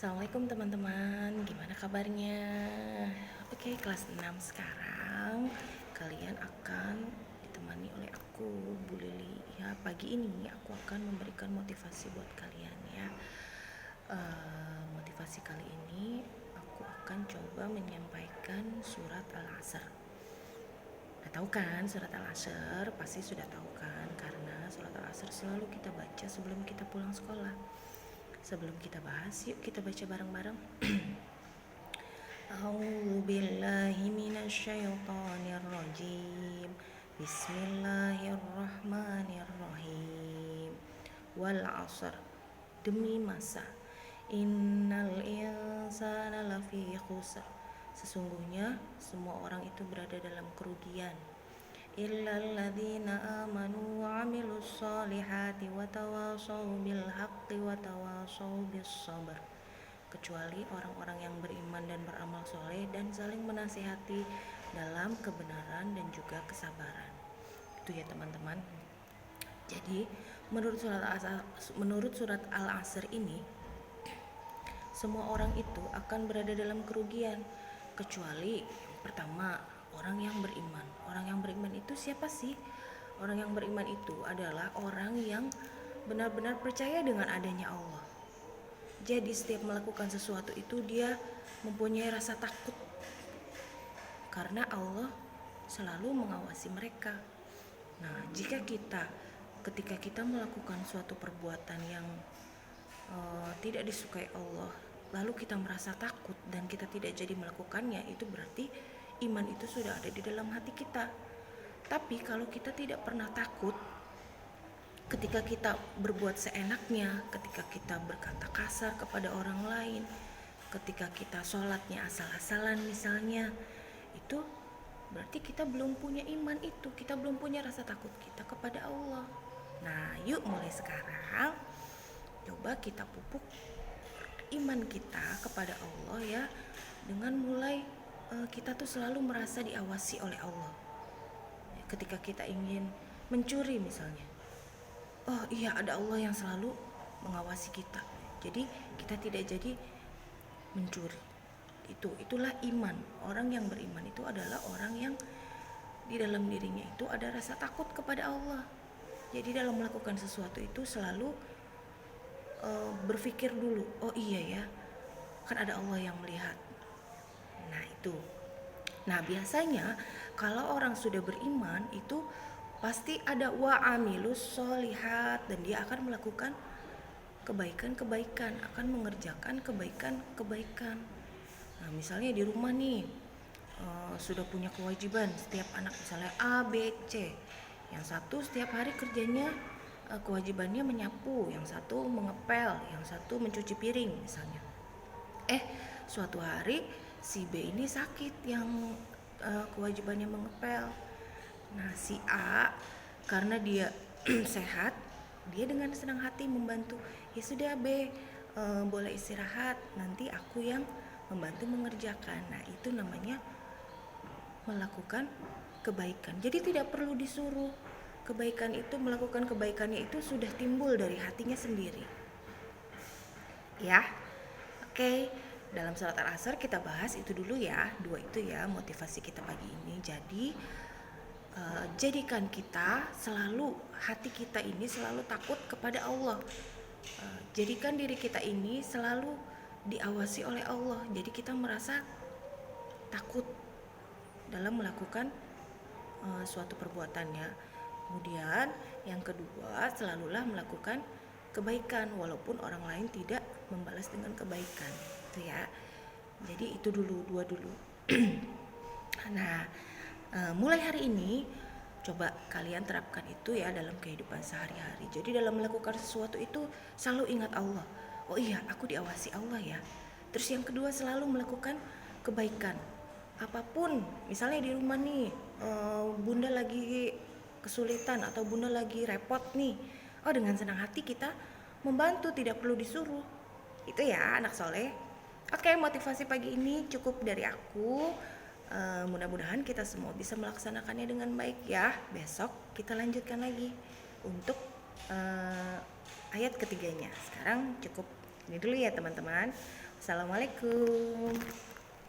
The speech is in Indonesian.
Assalamualaikum teman-teman, gimana kabarnya? Oke, kelas 6 sekarang. Kalian akan ditemani oleh aku, Bu Lili. Ya, pagi ini aku akan memberikan motivasi buat kalian ya. Motivasi kali ini aku akan coba menyampaikan surat Al-Asr. Tahu kan surat Al-Asr? Pasti sudah tahu kan, karena surat Al-Asr selalu kita baca sebelum kita pulang sekolah. Sebelum kita bahas, yuk kita baca bareng-bareng. A'udzu billahi minasyaitonir rajim. Bismillahirrahmanirrahim. Wal 'asr, demi masa. Innal insana lafi khusr, sesungguhnya semua orang itu berada dalam kerugian. Illal ladzina amanu wa 'amilus solihati wa tawashaw bil haqqi wa tawashaw bis sabr, kecuali orang-orang yang beriman dan beramal soleh dan saling menasihati dalam kebenaran dan juga kesabaran. Itu ya teman-teman. Jadi menurut surat Al-Asr ini, semua orang itu akan berada dalam kerugian kecuali yang pertama, orang yang beriman. Orang yang beriman itu siapa sih? Orang yang beriman itu adalah orang yang benar-benar percaya dengan adanya Allah. Jadi setiap melakukan sesuatu itu dia mempunyai rasa takut karena Allah selalu mengawasi mereka. Nah, ketika kita melakukan suatu perbuatan yang tidak disukai Allah, lalu kita merasa takut dan kita tidak jadi melakukannya, itu berarti iman itu sudah ada di dalam hati kita. Tapi kalau kita tidak pernah takut, ketika kita berbuat seenaknya, ketika kita berkata kasar kepada orang lain, ketika kita sholatnya asal-asalan misalnya, itu berarti kita belum punya iman itu, kita belum punya rasa takut kita kepada Allah. Nah, yuk mulai sekarang coba kita pupuk iman kita kepada Allah ya, dengan mulai kita tuh selalu merasa diawasi oleh Allah. Ketika kita ingin mencuri misalnya, oh iya, ada Allah yang selalu mengawasi kita, jadi kita tidak jadi mencuri. Itulah iman. Orang yang beriman itu adalah orang yang di dalam dirinya itu ada rasa takut kepada Allah. Jadi dalam melakukan sesuatu itu selalu berpikir dulu, oh iya ya, kan ada Allah yang melihat. Nah itu. Nah biasanya kalau orang sudah beriman itu pasti ada wa amilus solihat, dan dia akan melakukan kebaikan-kebaikan, akan mengerjakan kebaikan-kebaikan. Nah misalnya di rumah nih sudah punya kewajiban setiap anak, misalnya A, B, C. Yang satu setiap hari kerjanya kewajibannya menyapu, yang satu mengepel, yang satu mencuci piring misalnya. Suatu hari si B ini sakit yang kewajibannya mengepel. Nah si A karena dia sehat, dia dengan senang hati membantu. Ya sudah B, boleh istirahat, nanti aku yang membantu mengerjakan. Nah itu namanya melakukan kebaikan. Jadi tidak perlu disuruh. Kebaikan itu, melakukan kebaikannya itu sudah timbul dari hatinya sendiri. Ya, oke. Dalam surat Al-Asr kita bahas itu dulu ya, dua itu ya motivasi kita pagi ini. Jadi jadikan kita selalu, hati kita ini selalu takut kepada Allah. Jadikan diri kita ini selalu diawasi oleh Allah. Jadi kita merasa takut dalam melakukan suatu perbuatannya. Kemudian yang kedua, selalulah melakukan kebaikan walaupun orang lain tidak membalas dengan kebaikan, itu ya. Jadi itu dua dulu. Nah, mulai hari ini coba kalian terapkan itu ya dalam kehidupan sehari-hari. Jadi dalam melakukan sesuatu itu selalu ingat Allah. Oh iya, aku diawasi Allah ya. Terus yang kedua, selalu melakukan kebaikan. Apapun, misalnya di rumah nih, bunda lagi kesulitan atau bunda lagi repot nih, oh dengan senang hati kita membantu, tidak perlu disuruh. Itu ya anak soleh. Oke, motivasi pagi ini cukup dari aku. Mudah-mudahan kita semua bisa melaksanakannya dengan baik ya. Besok kita lanjutkan lagi untuk ayat ketiganya. Sekarang cukup ini dulu ya teman-teman. Assalamualaikum.